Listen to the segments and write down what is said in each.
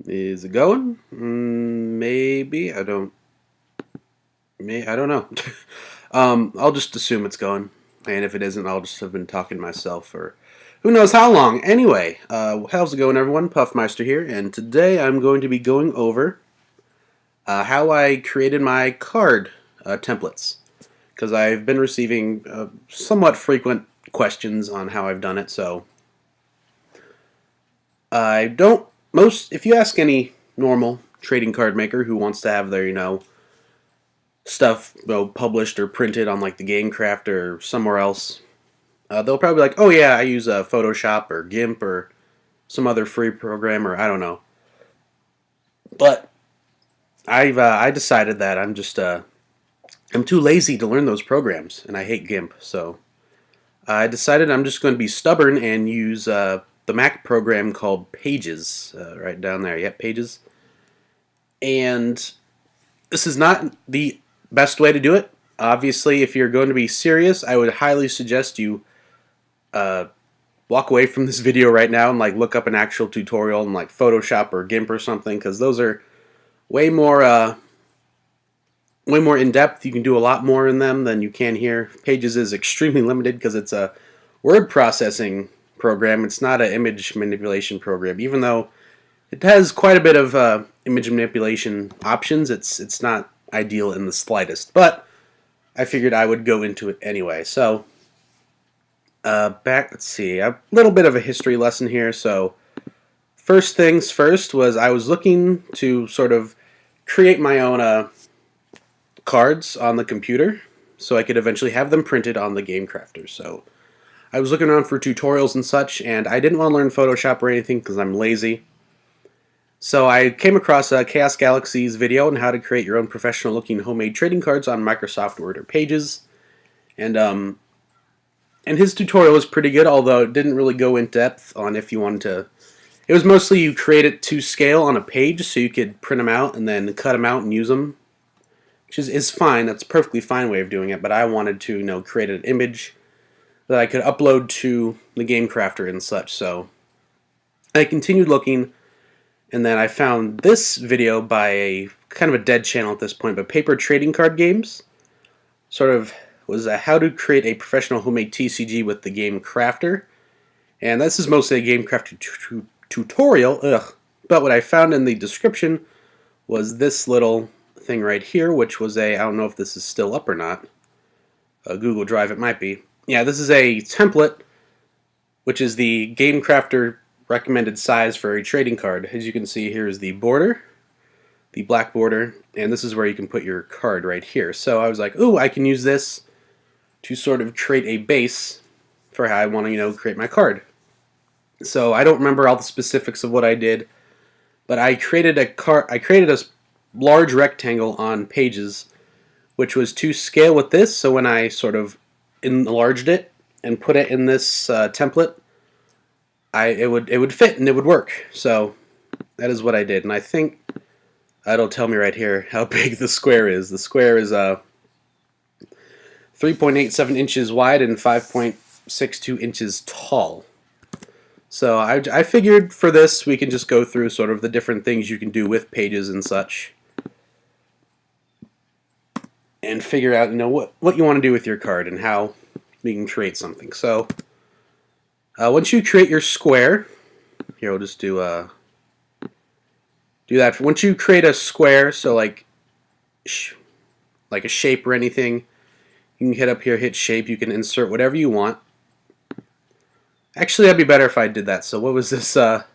Is it going? Maybe. I don't know. I'll just assume it's going. And if it isn't, I'll just have been talking to myself for who knows how long. Anyway, how's it going, everyone? Puffmeister here, and today I'm going to be going over how I created my card templates. Because I've been receiving somewhat frequent questions on how I've done it, so I don't if you ask any normal trading card maker who wants to have their, stuff published or printed on like the Gamecrafter or somewhere else, they'll probably be like, oh yeah, I use Photoshop or GIMP or some other free program, or I don't know. But I decided that I'm too lazy to learn those programs, and I hate GIMP, so I decided I'm just going to be stubborn and use the Mac program called Pages, right down there. Yep, Pages. And this is not the best way to do it. Obviously, if you're going to be serious, I would highly suggest you uh, walk away from this video right now and like look up an actual tutorial in like Photoshop or GIMP or something, because those are way more in depth. You can do a lot more in them than you can here. Pages is extremely limited because it's a word processing program. It's not an image manipulation program, even though it has quite a bit of image manipulation options. It's not ideal in the slightest, but I figured I would go into it anyway. So let's see, a little bit of a history lesson here. So first things first was I was looking to sort of create my own cards on the computer so I could eventually have them printed on the Gamecrafter. So I was looking around for tutorials and such, and I didn't want to learn Photoshop or anything because I'm lazy. So I came across Chaos Galaxy's video on how to create your own professional-looking homemade trading cards on Microsoft Word or Pages, and his tutorial was pretty good, although it didn't really go in depth on if you wanted to. It was mostly you create it to scale on a page, so you could print them out and then cut them out and use them, which is fine. That's a perfectly fine way of doing it. But I wanted to, create an image that I could upload to the Gamecrafter and such. So I continued looking. And then I found this video by a kind of a dead channel at this point, but Paper Trading Card Games. Sort of was how to create a professional homemade TCG with the Gamecrafter. And this is mostly a Gamecrafter tutorial. But what I found in the description was this little thing right here, which was I don't know if this is still up or not. Google Drive, it might be. Yeah, this is a template, which is the Gamecrafter recommended size for a trading card. As you can see, here is the border, the black border, and this is where you can put your card right here. So I was like, ooh, I can use this to sort of create a base for how I want to, create my card. So I don't remember all the specifics of what I did, but I created a large rectangle on Pages, which was to scale with this. So when I sort of enlarged it and put it in this template, it would fit and it would work. So that is what I did, and I think it'll tell me right here how big the square is. The square is 3.87 inches wide and 5.62 inches tall. So I figured for this we can just go through sort of the different things you can do with Pages and such, and figure out what you want to do with your card and how we can create something. So once you create your square, here we'll just do that. Once you create a square, so like a shape or anything, you can hit up here, hit shape. You can insert whatever you want. Actually, that'd be better if I did that. So what was this? What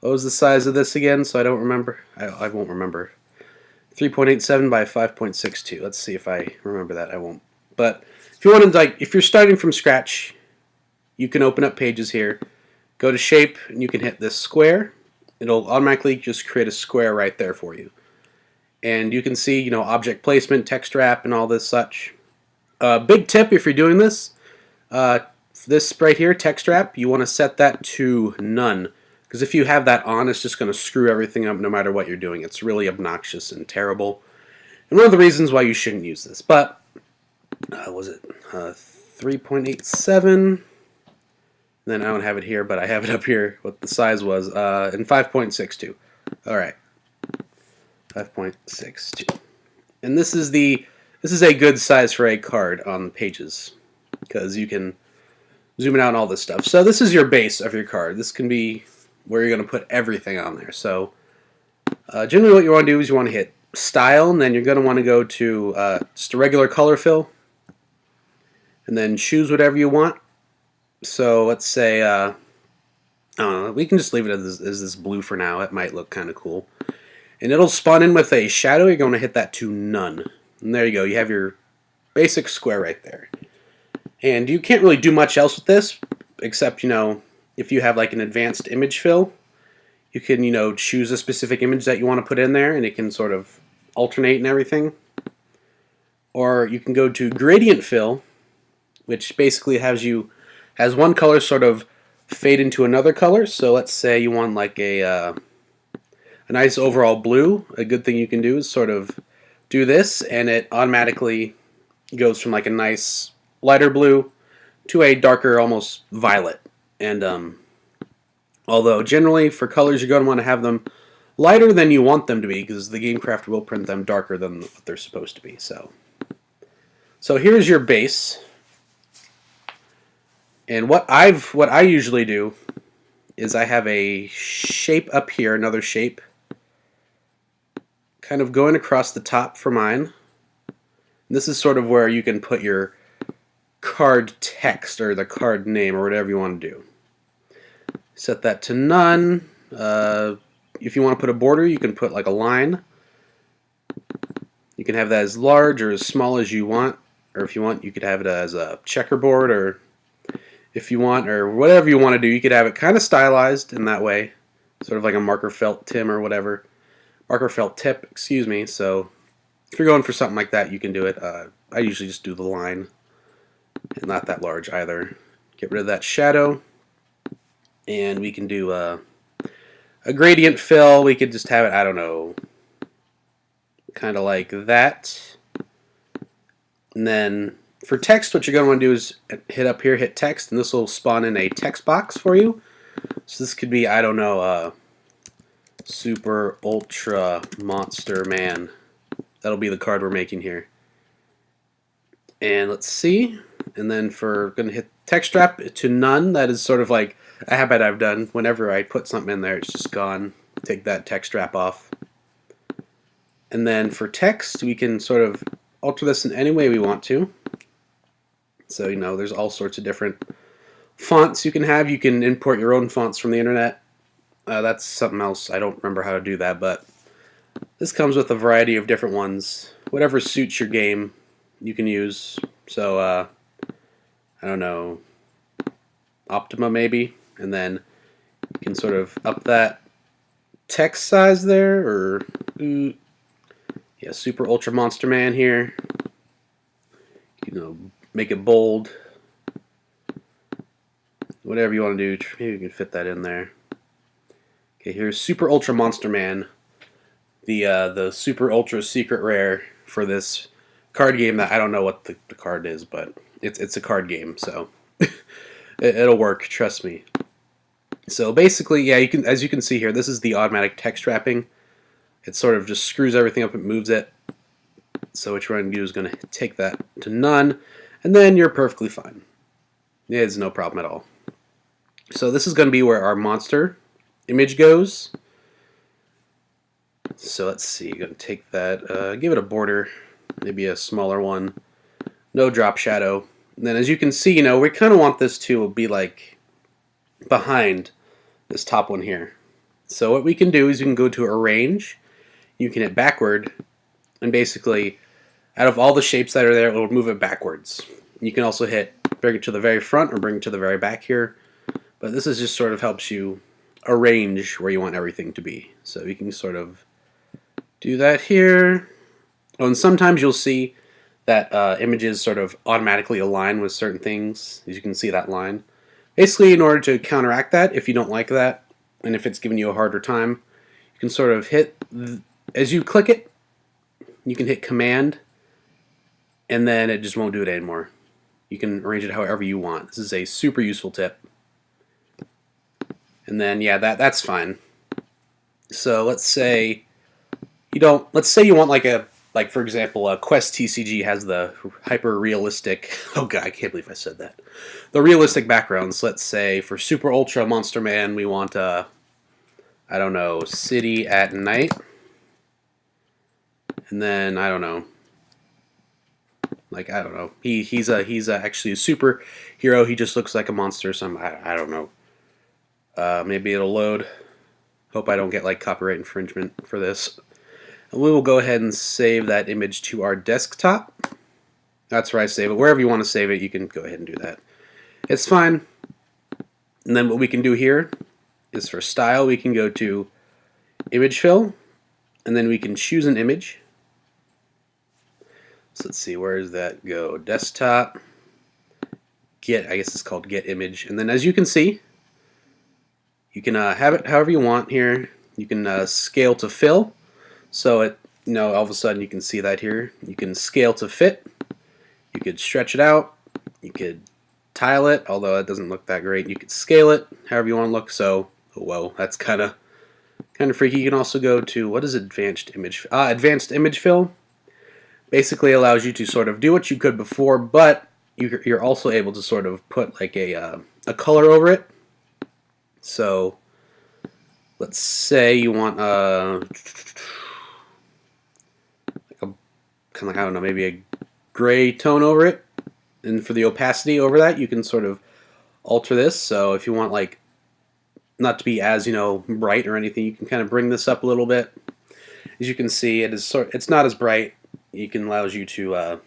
was the size of this again? So I don't remember. I won't remember. 3.87 by 5.62. Let's see if I remember that. I won't. But if you want to, if you're starting from scratch, you can open up Pages here, go to shape, and you can hit this square. It'll automatically just create a square right there for you. And you can see, object placement, text wrap, and all this such. Big tip if you're doing this, this right here, text wrap, you want to set that to none. Because if you have that on, it's just going to screw everything up no matter what you're doing. It's really obnoxious and terrible. And one of the reasons why you shouldn't use this. But, was it 3.87? Then I don't have it here, but I have it up here, what the size was, and 5.62. All right, 5.62, and this is a good size for a card on the pages because you can zoom it out and all this stuff. So this is your base of your card. This can be where you're going to put everything on there. So generally what you want to do is you want to hit Style, and then you're going to want to go to just a regular color fill, and then choose whatever you want. So let's say, I don't know, we can just leave it as this blue for now. It might look kind of cool. And it'll spawn in with a shadow. You're going to hit that to none. And there you go. You have your basic square right there. And you can't really do much else with this, except, if you have like an advanced image fill, you can, choose a specific image that you want to put in there, and it can sort of alternate and everything. Or you can go to gradient fill, which basically has one color sort of fade into another color. So let's say you want like a nice overall blue. A good thing you can do is sort of do this, and it automatically goes from like a nice lighter blue to a darker, almost violet. And although generally for colors you're going to want to have them lighter than you want them to be, because the Gamecrafter will print them darker than what they're supposed to be. So here's your base. And what I usually do is I have a shape up here, another shape, kind of going across the top for mine. This is sort of where you can put your card text or the card name or whatever you want to do. Set that to none. If you want to put a border, you can put like a line. You can have that as large or as small as you want, or if you want, you could have it as a checkerboard, or if you want, or whatever you want to do. You could have it kind of stylized in that way, sort of like a marker felt tip, excuse me. So if you're going for something like that, you can do it. I usually just do the line, and not that large either. Get rid of that shadow, and we can do a gradient fill. We could just have it, I don't know, kind of like that. And then for text, what you're going to want to do is hit up here, hit text, and this will spawn in a text box for you. So this could be, I don't know, Super Ultra Monster Man. That'll be the card we're making here. And let's see. And then for going to hit text wrap to none. That is sort of like a habit I've done. Whenever I put something in there, it's just gone. Take that text wrap off. And then for text, we can sort of alter this in any way we want to. So, there's all sorts of different fonts you can have. You can import your own fonts from the internet. That's something else. I don't remember how to do that, but this comes with a variety of different ones. Whatever suits your game, you can use. So, I don't know, Optima maybe, and then you can sort of up that text size there, or yeah, Super Ultra Monster Man here. Make it bold. Whatever you want to do, maybe you can fit that in there. Okay, here's Super Ultra Monster Man, the Super Ultra secret rare for this card game that I don't know what the card is, but it's a card game, so it'll work, trust me. So basically, yeah, as you can see here, this is the automatic text wrapping. It sort of just screws everything up and moves it. So what you're going to do is going to take that to none, and then you're perfectly fine. It's no problem at all. So this is going to be where our monster image goes. So let's see, you're going to take that, give it a border, maybe a smaller one, no drop shadow. And then as you can see, we kind of want this to be like behind this top one here. So what we can do is you can go to arrange, you can hit backward, and basically out of all the shapes that are there, it'll move it backwards. You can also bring it to the very front or bring it to the very back here. But this is just sort of helps you arrange where you want everything to be. So you can sort of do that here. Oh, and sometimes you'll see that images sort of automatically align with certain things. As you can see that line. Basically, in order to counteract that, if you don't like that, and if it's giving you a harder time, you can sort of as you click it, you can hit Command, and then it just won't do it anymore. You can arrange it however you want. This is a super useful tip. And then, yeah, that's fine. So let's say you don't. Let's say you want like for example, Quest TCG has the hyper realistic. Oh god, I can't believe I said that. The realistic backgrounds. Let's say for Super Ultra Monster Man, we want I don't know, City at Night, and then I don't know. Like I don't know. He's actually a superhero. He just looks like a monster. Some I don't know. Maybe it'll load. Hope I don't get like copyright infringement for this. And we will go ahead and save that image to our desktop. That's where I save it. Wherever you want to save it, you can go ahead and do that. It's fine. And then what we can do here is for style, we can go to image fill, and then we can choose an image. So let's see, where does that go? Desktop, get, I guess it's called get image. And then as you can see, you can have it however you want here. You can scale to fill. So it, all of a sudden you can see that here. You can scale to fit. You could stretch it out. You could tile it, although it doesn't look that great. You could scale it however you want to look. So, whoa, that's kind of freaky. You can also go to, what is advanced image? Advanced image fill. Basically allows you to sort of do what you could before, but you're also able to sort of put like a color over it. So let's say you want like a kind of like, I don't know, maybe a gray tone over it, and for the opacity over that you can sort of alter this. So if you want like not to be as bright or anything, you can kind of bring this up a little bit. As you can see, it's not as bright. It allows you to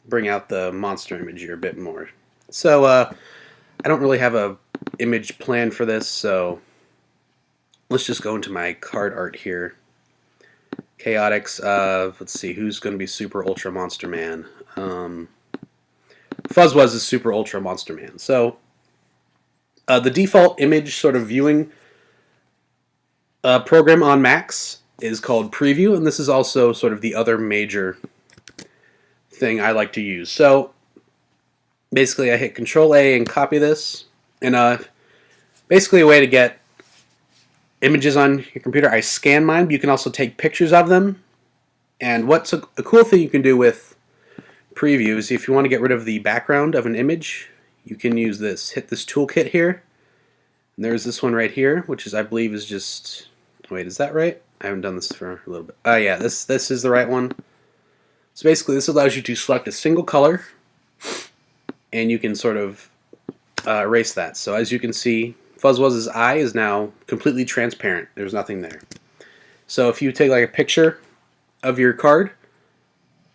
bring out the monster image here a bit more. So I don't really have a image plan for this, so let's just go into my card art here. Chaotix, let's see, who's going to be Super Ultra Monster Man? Fuzzwuzz is Super Ultra Monster Man. So the default image sort of viewing program on Macs is called Preview, and this is also sort of the other major thing I like to use. So basically I hit Control A and copy this, and basically a way to get images on your computer. I scan mine, but you can also take pictures of them. And what's a cool thing you can do with Preview is if you want to get rid of the background of an image, you can use this. Hit this toolkit here, and there's this one right here, which is, I believe, is just, wait, is that right? I haven't done this for a little bit. Yeah, this is the right one. So basically this allows you to select a single color, and you can sort of erase that. So as you can see, Fuzzwuzz's eye is now completely transparent. There's nothing there. So if you take like a picture of your card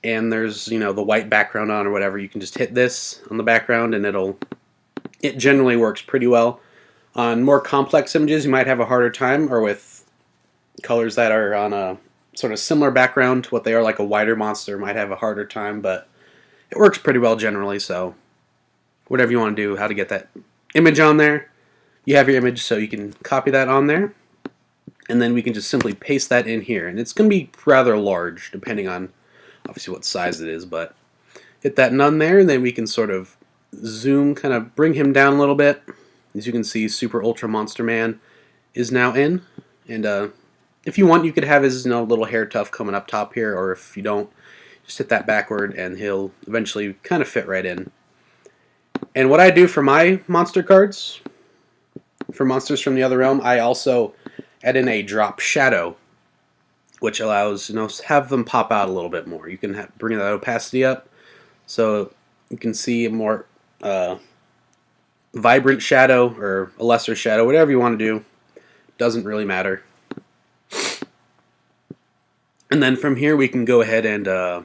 and there's the white background on or whatever, you can just hit this on the background and it generally works pretty well. On more complex images you might have a harder time, or with colors that are on a sort of similar background to what they are, like a wider monster, might have a harder time, but it works pretty well generally. So whatever you want to do, how to get that image on there, you have your image, so you can copy that on there, and then we can just simply paste that in here, and it's going to be rather large depending on obviously what size it is, but hit that none there, and then we can sort of zoom, kind of bring him down a little bit. As you can see, Super Ultra Monster Man is now in, and if you want, you could have his little hair tuft coming up top here, or if you don't, just hit that backward and he'll eventually kind of fit right in. And what I do for my monster cards, for monsters from the other realm, I also add in a drop shadow, which allows have them pop out a little bit more. You can bring that opacity up so you can see a more vibrant shadow or a lesser shadow, whatever you want to do. Doesn't really matter. And then from here we can go ahead and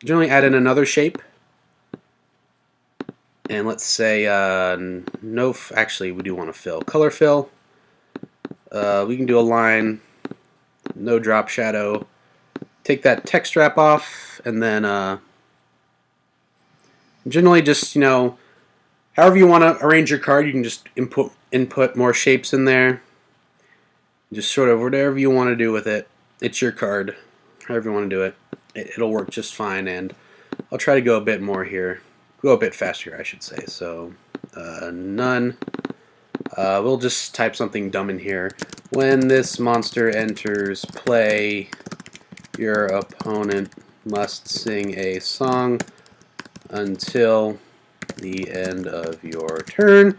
generally add in another shape. And let's say no, actually we do want to fill. Color fill. We can do a line, no drop shadow. Take that text wrap off, and then generally just however you want to arrange your card, you can just input more shapes in there. Just sort of whatever you want to do with it. It's your card. However you want to do it. It'll work just fine, and I'll try to go a bit more here. Go a bit faster, I should say. So, none. We'll just type something dumb in here. When this monster enters play, your opponent must sing a song until the end of your turn.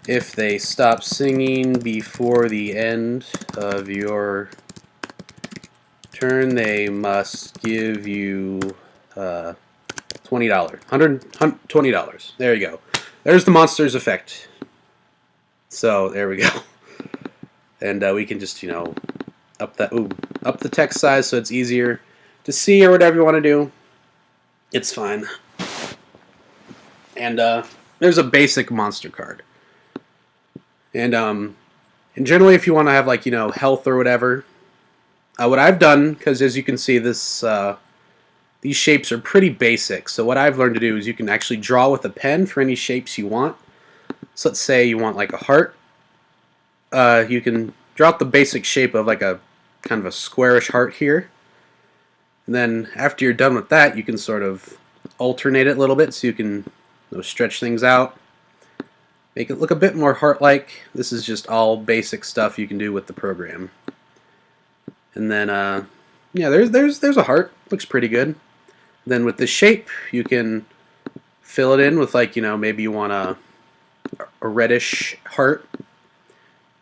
If they stop singing before the end of your turn, they must give you $20. $20. There you go. There's the monster's effect. So there we go. And we can just, up the text size so it's easier to see or whatever you want to do. It's fine. And there's a basic monster card. And generally, if you want to have health or whatever, what I've done, because as you can see, these shapes are pretty basic. So what I've learned to do is you can actually draw with a pen for any shapes you want. So let's say you want like a heart. You can draw out the basic shape of like a kind of a squarish heart here. And then after you're done with that, you can sort of alternate it a little bit so you can stretch things out. Make it look a bit more heart-like. This is just all basic stuff you can do with the program. And then, yeah, there's a heart. Looks pretty good. Then with the shape, you can fill it in with maybe you want a reddish heart.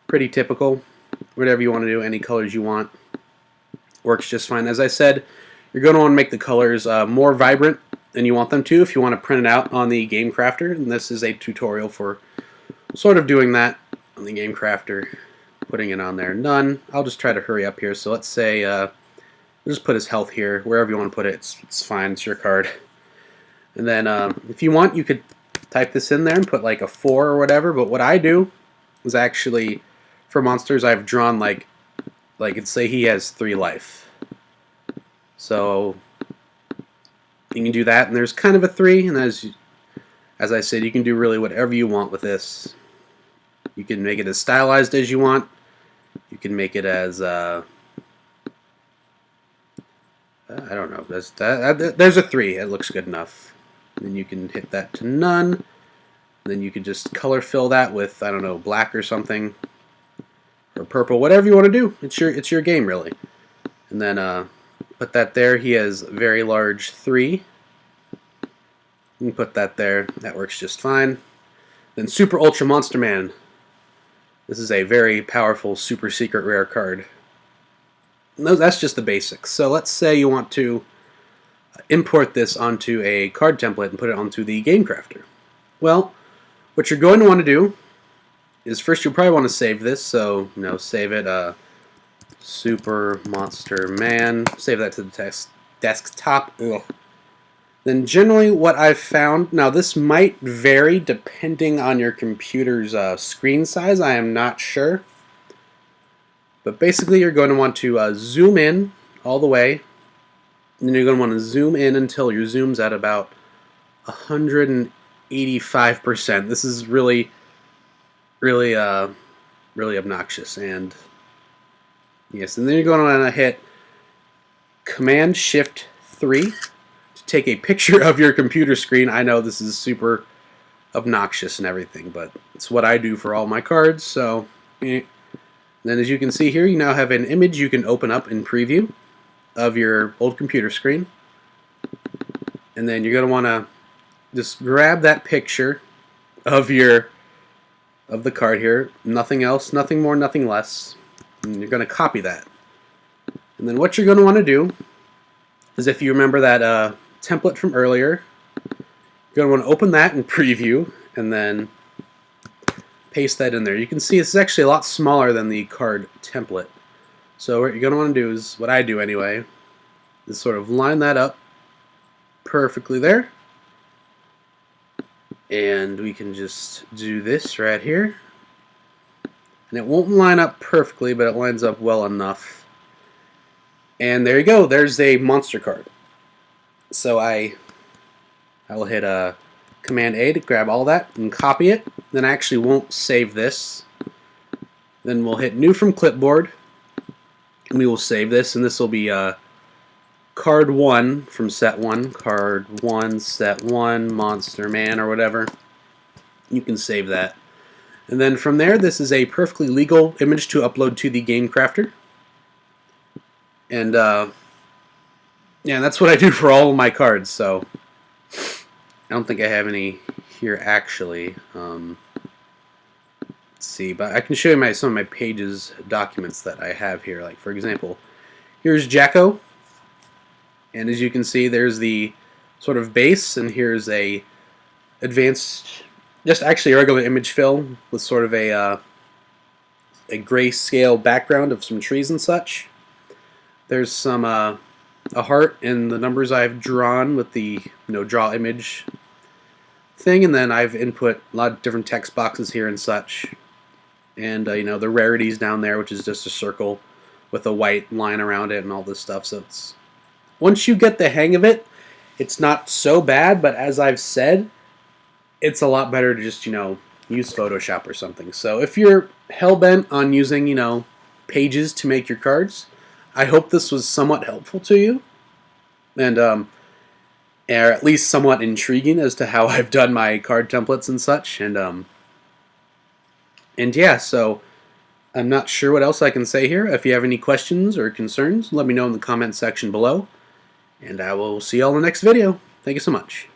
Pretty typical. Whatever you want to do, any colors you want. Works just fine. As I said, you're going to want to make the colors more vibrant than you want them to if you want to print it out on the Gamecrafter. And this is a tutorial for sort of doing that on the Gamecrafter, putting it on there. None. I'll just try to hurry up here. So let's say, we'll just put his health here. Wherever you want to put it, it's fine. It's your card. And then if you want, you could type this in there and put like a 4 or whatever. But what I do is actually, for monsters, I've drawn like let's say he has 3 life. So you can do that, and there's kind of a 3, and as I said, you can do really whatever you want with this. You can make it as stylized as you want. You can make it as I don't know. There's a 3. It looks good enough. And then you can hit that to none. Then you can just color fill that with, I don't know, black or something, or purple, whatever you want to do. It's your game, really. And then put that there. He has very large 3. You can put that there. That works just fine. Then Super Ultra Monster Man. This is a very powerful super secret rare card. No, that's just the basics. So let's say you want to import this onto a card template and put it onto the Gamecrafter. Well, what you're going to want to do is first you'll probably want to save this. So save it Super Monster Man. Save that to the desktop. Ugh. Then generally what I've found, now this might vary depending on your computer's screen size, I am not sure. But basically you're going to want to zoom in all the way, and then you're going to want to zoom in until your zoom's at about 185%. This is really obnoxious. And yes, and then you're going to want to hit Command-Shift-3 to take a picture of your computer screen. I know this is super obnoxious and everything, but it's what I do for all my cards. So then as you can see here, you now have an image you can open up in preview of your old computer screen. And then you're going to want to just grab that picture of the card here. Nothing else, nothing more, nothing less. And you're going to copy that. And then what you're going to want to do is, if you remember that template from earlier, you're going to want to open that in preview and then paste that in there. You can see it's actually a lot smaller than the card template. So what you're going to want to do is, what I do anyway, is sort of line that up perfectly there. And we can just do this right here. And it won't line up perfectly, but it lines up well enough. And there you go. There's a monster card. So I will hit Command A to grab all that and copy it. Then I actually won't save this. Then we'll hit New from Clipboard. And we will save this. And this will be Card 1 from Set 1. Card 1, Set 1, Monster Man, or whatever. You can save that. And then from there, this is a perfectly legal image to upload to the Gamecrafter. And yeah, that's what I do for all of my cards. So I don't think I have any here actually. Let's see, but I can show you some of my pages documents that I have here. Like for example, here's Jacko, and as you can see, there's the sort of base, and here's a advanced, just actually a regular image fill with sort of a grayscale background of some trees and such. There's some a heart and the numbers I've drawn with the draw image thing, and then I've input a lot of different text boxes here and such, and the rarities down there, which is just a circle with a white line around it and all this stuff. So it's, once you get the hang of it, it's not so bad, but as I've said, it's a lot better to just use Photoshop or something. So if you're hell-bent on using pages to make your cards, I hope this was somewhat helpful to you, and or at least somewhat intriguing as to how I've done my card templates and such. And yeah, so I'm not sure what else I can say here. If you have any questions or concerns, let me know in the comment section below, and I will see you all in the next video. Thank you so much.